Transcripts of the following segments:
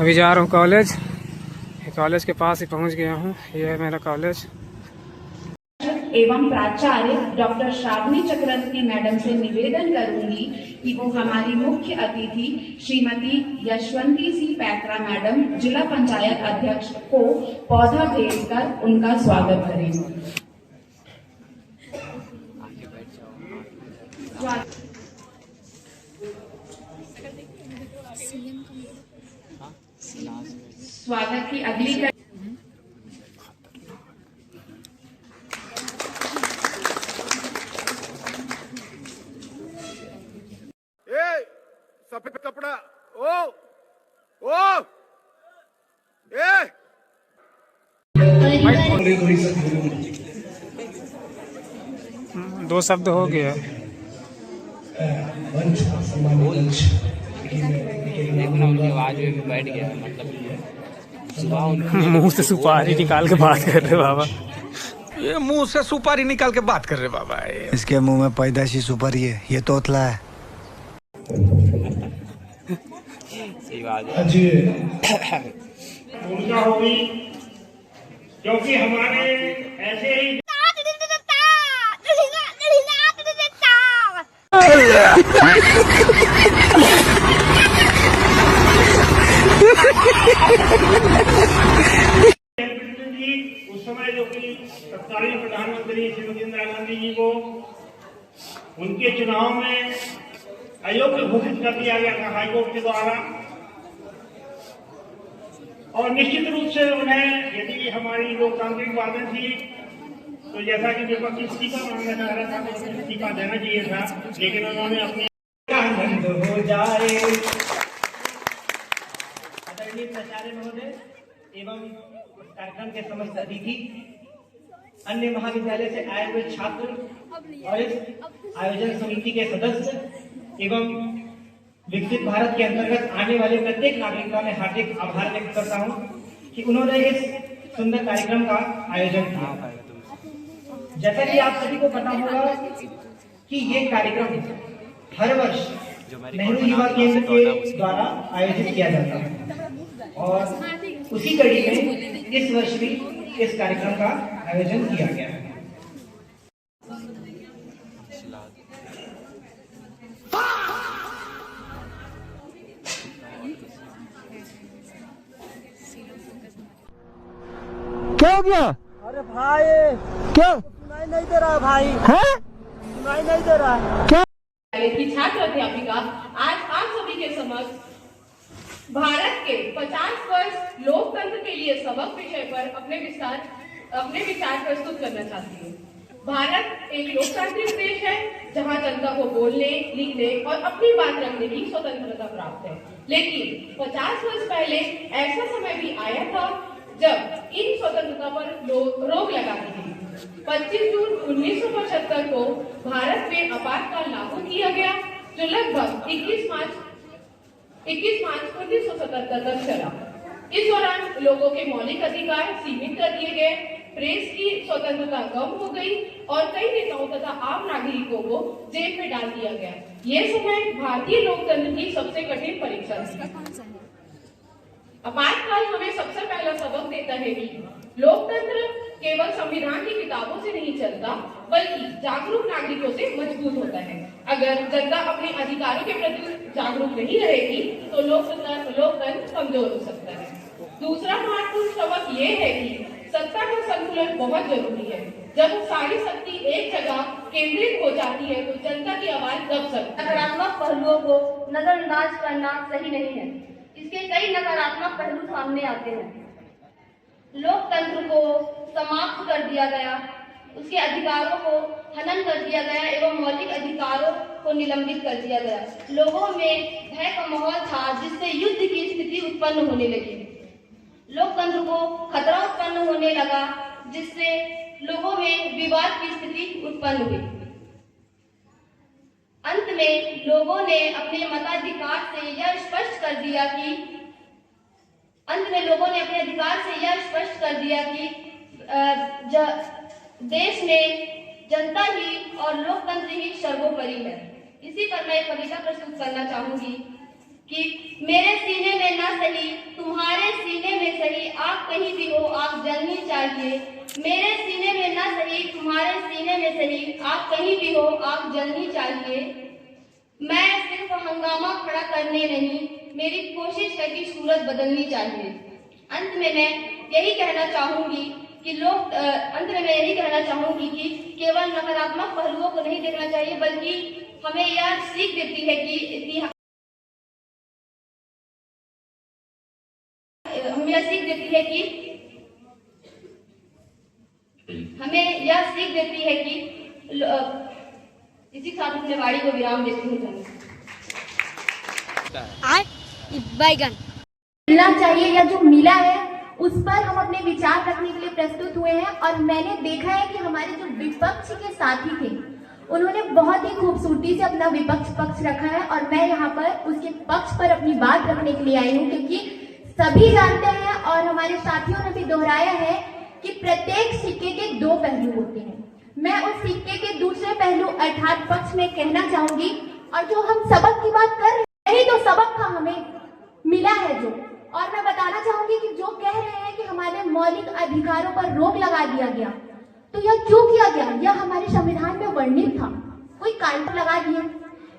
अभी जा रहा हूँ कॉलेज। कॉलेज के पास ही पहुँच गया हूँ। ये है मेरा कॉलेज। एवं प्राचार्य डॉक्टर श्रावणी चक्रवर्ती मैडम से निवेदन करूंगी कि वो हमारी मुख्य अतिथि श्रीमती यशवंती सी पैत्रा मैडम जिला पंचायत अध्यक्ष को पौधा भेंटकर उनका स्वागत करें। स्वागत की अगली सफेद कपड़ा ओ ए दो शब्द हो गया। आवाज में बैठ गया मतलब मुंह से सुपारी निकाल के बात कर रहे बाबा। ये मुंह से सुपारी निकाल के बात कर रहे बाबा। इसके मुंह में पैदाशी सुपारी है, ये तोतला है। सही बात है। भूमिका होगी क्योंकि हमारे ऐसे ही उस समय जो कि तत्कालीन प्रधानमंत्री श्रीमती इंदिरा गांधी जी को उनके चुनाव में अयोग्य घोषित कर दिया गया था हाईकोर्ट के द्वारा। और निश्चित रूप से उन्हें, यदि हमारी लोकतांत्रिक बातें थी तो जैसा कि विपक्ष इस्तीफा मांगना चाह रहा था तो इस्तीफा देना चाहिए था, लेकिन उन्होंने अपने बंद हो जाए। आदरणीय प्राचार्य महोदय एवं कार्यक्रम के समस्त अतिथि, अन्य महाविद्यालय से आए हुए छात्र और इस आयोजन समिति के सदस्य एवं विकसित भारत के अंतर्गत आने वाले प्रत्येक नागरिक का मैं हार्दिक आभार व्यक्त करता हूं कि उन्होंने इस सुंदर कार्यक्रम का आयोजन किया। जैसा कि आप सभी को पता होगा कि ये कार्यक्रम हर वर्ष नेहरू युवा केंद्र के द्वारा आयोजित किया जाता है और उसी कड़ी में इस वर्ष भी इस कार्यक्रम का आयोजन किया गया है। क्या हो गया? अरे भाई क्या सुनाई नहीं दे रहा भाई है? सुनाई नहीं दे रहा क्या? की छात्र अध्यापिका आज आप सभी के समक्ष भारत के 50 वर्ष लोकतंत्र के लिए सबक विषय पर अपने विचार प्रस्तुत करना चाहती हूँ। भारत एक लोकतांत्रिक देश है जहाँ जनता को बोलने, लिखने और अपनी बात रखने की स्वतंत्रता प्राप्त है। लेकिन 50 वर्ष पहले ऐसा समय भी आया था जब इन स्वतंत्रता पर रोक लगा दी गई। 25 जून 1975 को भारत में आपातकाल लागू किया गया, जो लगभग 21 मार्च 1977 तक चला। इस दौरान लोगों के मौलिक अधिकार सीमित कर दिए गए, प्रेस की स्वतंत्रता कम हो गई और कई नेताओं तथा आम नागरिकों को जेल में डाल दिया गया। ये समय भारतीय लोकतंत्र की सबसे कठिन परीक्षा थी। आपातकाल हमें सबसे पहला सबक देता है कि लोकतंत्र केवल संविधान की किताबों से नहीं चलता, बल्कि जागरूक नागरिकों से मजबूत होता है। अगर जनता अपने अधिकारों के प्रति जागरूक नहीं रहेगी तो लोकतंत्र कमजोर हो सकता है। दूसरा महत्वपूर्ण सबक ये है कि सत्ता का संतुलन बहुत जरूरी है। जब सारी शक्ति एक जगह केंद्रित हो जाती है तो जनता की आवाज दब सकती है। नकारात्मक पहलुओं को नजरअंदाज करना सही नहीं है। इसके कई नकारात्मक पहलू सामने आते हैं। लोकतंत्र को समाप्त कर दिया गया, उसके अधिकारों को हनन कर दिया गया एवं मौलिक अधिकारों को निलंबित कर दिया गया। लोगों में भय का माहौल था जिससे युद्ध की स्थिति उत्पन्न होने लगी। लोकतंत्र को खतरा उत्पन्न होने लगा जिससे लोगों में विवाद की स्थिति उत्पन्न हुई। अंत में लोगों ने अपने मताधिकार से यह स्पष्ट कर दिया कि देश में जनता ही और लोकतंत्र ही सर्वोपरि है। इसी पर मैं कविता प्रस्तुत करना चाहूंगी। कि मेरे सीने में न सही तुम्हारे सीने में सही आग कहीं भी हो आग जलनी चाहिए। मेरे सीने में न सही तुम्हारे सीने में सही आग कहीं भी हो आग जलनी चाहिए। मैं सिर्फ हंगामा खड़ा करने नहीं, मेरी कोशिश है कि सूरत बदलनी चाहिए। अंत में मैं यही कहना चाहूंगी कि केवल नकारात्मक पहलुओं को नहीं देखना चाहिए, बल्कि हमें यह सीख देती है कि इसी के साथ अपने वाणी को विराम देती हूँ। बैगन मिलना चाहिए या जो मिला है उस पर हम अपने विचार रखने के लिए प्रस्तुत हुए हैं। और मैंने देखा है कि हमारे जो विपक्ष के साथी थे उन्होंने बहुत ही खूबसूरती से अपना विपक्ष पक्ष रखा है, और मैं यहाँ पर उसके पक्ष पर अपनी बात रखने के लिए आई हूँ, क्योंकि सभी जानते हैं और हमारे साथियों ने भी दोहराया है कि प्रत्येक सिक्के के दो पहलू होते हैं। मैं उस सिक्के के दूसरे पहलू अर्थात पक्ष में कहना चाहूंगी, और जो हम सबक की बात कर रहे हैं यही तो सबक था हमें मिला है जो। और मैं बताना चाहूंगी कि जो कह रहे हैं कि हमारे मौलिक अधिकारों पर रोक लगा दिया गया, तो यह क्यों किया गया? यह हमारे संविधान में वर्णित था, कोई कांट लगा दिया।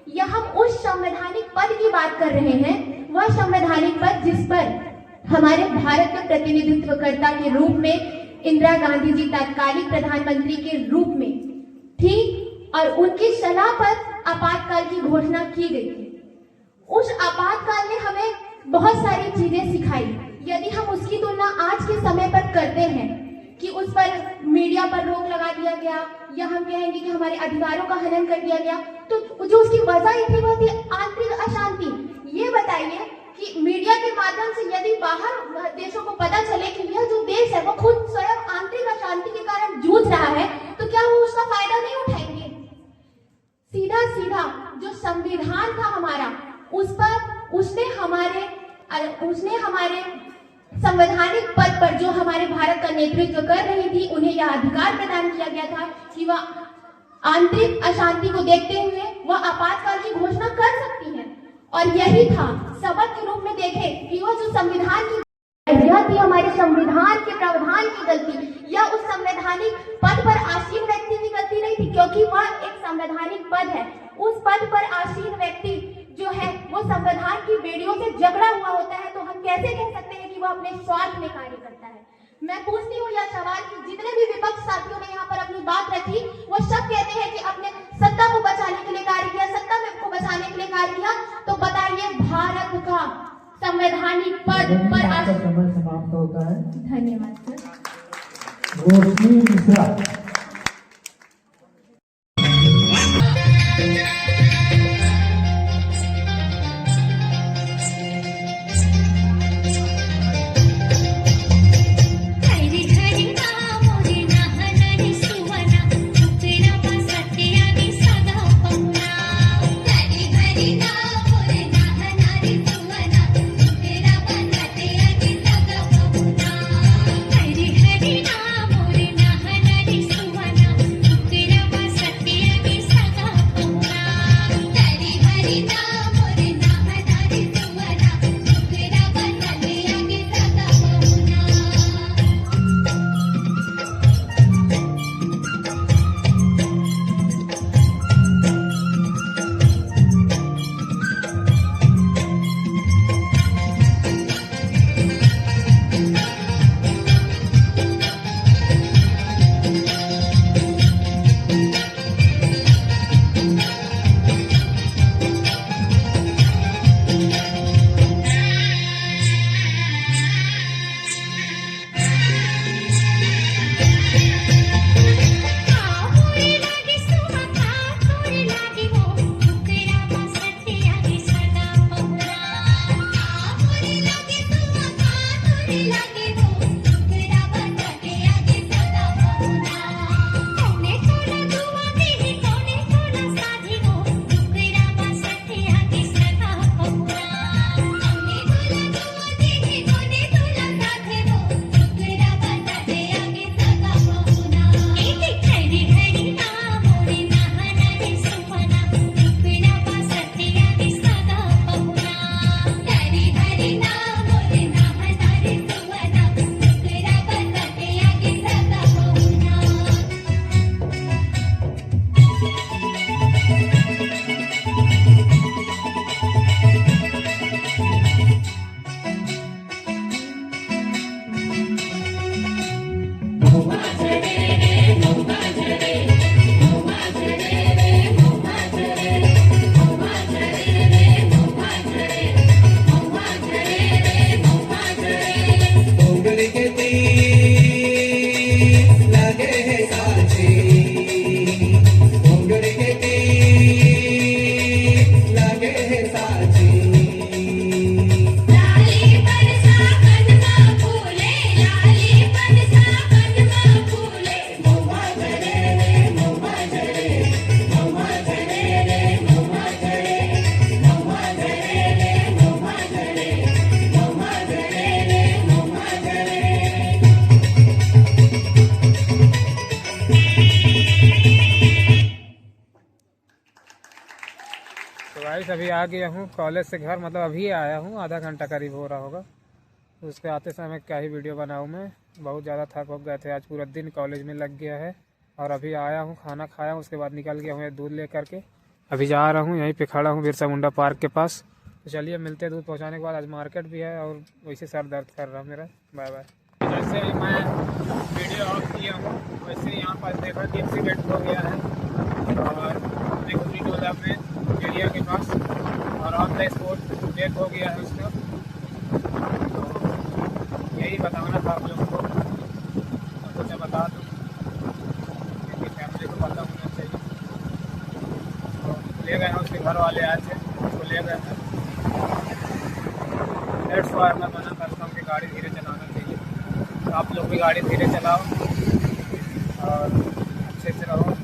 यह हम उस संवैधानिक पद की बात कर रहे हैं, वह संवैधानिक पद जिस पर हमारे भारत के प्रतिनिधित्वकर्ता के रूप में इंदिरा गांधी जी तत्कालीन प्रधानमंत्री के रूप में थी, और उनकी सलाह पर आपातकाल की घोषणा की गई थी। उस आपातकाल ने हमें बहुत सारी चीजें सिखाई। यदि हम उसकी तुलना आज के समय पर करते हैं कि उस पर मीडिया पर रोक लगा दिया गया, या हम कहेंगे कि हमारे अधिकारों का हनन कर दिया गया, तो जो उसकी वजह थी वह थी आंतरिक अशांति। ये बताइए कि मीडिया के माध्यम से यदि बाहर देशों को पता चले कि यह जो देश है वो खुद स्वयं आंतरिक अशांति के कारण जूझ रहा है, तो क्या वो उसका फायदा नहीं उठाएंगे? सीधा सीधा जो संविधान था हमारा, उस पर उसने हमारे संवैधानिक पद पर जो हमारे भारत का नेतृत्व कर रही थी, उन्हें यह अधिकार प्रदान किया गया था कि वह आंतरिक अशांति को देखते हुए वह आपातकाल की घोषणा कर सकती है। और यही था सबक के रूप में देखे कि वह जो संविधान की यह थी हमारे संविधान के प्रावधान की गलती, या उस संवैधानिक पद पर आसीन व्यक्ति की गलती नहीं थी, क्योंकि वह एक संवैधानिक पद है। उस पद पर आसीन व्यक्ति जो है वो संविधान की बेड़ियों से जकड़ा हुआ होता है, तो हम कैसे कह सकते हैं कि वह अपने स्वार्थ में कार्य करता है? मैं पूछती हूँ यह सवाल कि जितने भी विपक्ष साथियों ने यहाँ पर अपनी बात रखी, वो सब कहते हैं कि अपने सत्ता को बचाने के लिए कार्य किया, सत्ता को बचाने के लिए कार्य किया। तो बताइए, भारत का संवैधानिक पद पर समय समाप्त होता है। धन्यवाद सर। रोशनी मिश्रा। हरी हरी नाम मोरे नहा नरी गाइस अभी आ गया हूँ कॉलेज से घर, मतलब अभी आया हूँ, आधा घंटा करीब हो रहा होगा। तो उसके आते समय क्या ही वीडियो बनाऊँ मैं, बहुत ज़्यादा थक गए थे, आज पूरा दिन कॉलेज में लग गया है। और अभी आया हूँ, खाना खाया हूँ, उसके बाद निकल गया हूँ दूध ले करके। अभी जा रहा हूँ, यहीं पे खड़ा हूँ बिरसा मुंडा पार्क के पास। तो चलिए मिलते हैं दूध पहुँचाने के बाद। आज मार्केट भी है और वैसे सर दर्द कर रहा मेरा। Bye bye. जैसे ही मैं वीडियो ऑफ किया हूँ वैसे यहाँ पर देखा कि एक्सीडेंट हो गया है और गुजरी टोला में एरिया के पास, और ऑन द स्पॉट डेथ हो गया है उसका। तो यही बताना था आप लोगों को, तो सोचा बता दूँ क्योंकि फैमिली को पता होना चाहिए। तो ले गए हैं, उसके घर वाले आए थे, उसको ले गए हैं। दैट्स व्हाई मैं मना करता हूँ कि गाड़ी धीरे चलाना चाहिए। तो आप लोग भी गाड़ी धीरे चलाओ और अच्छे से रहो।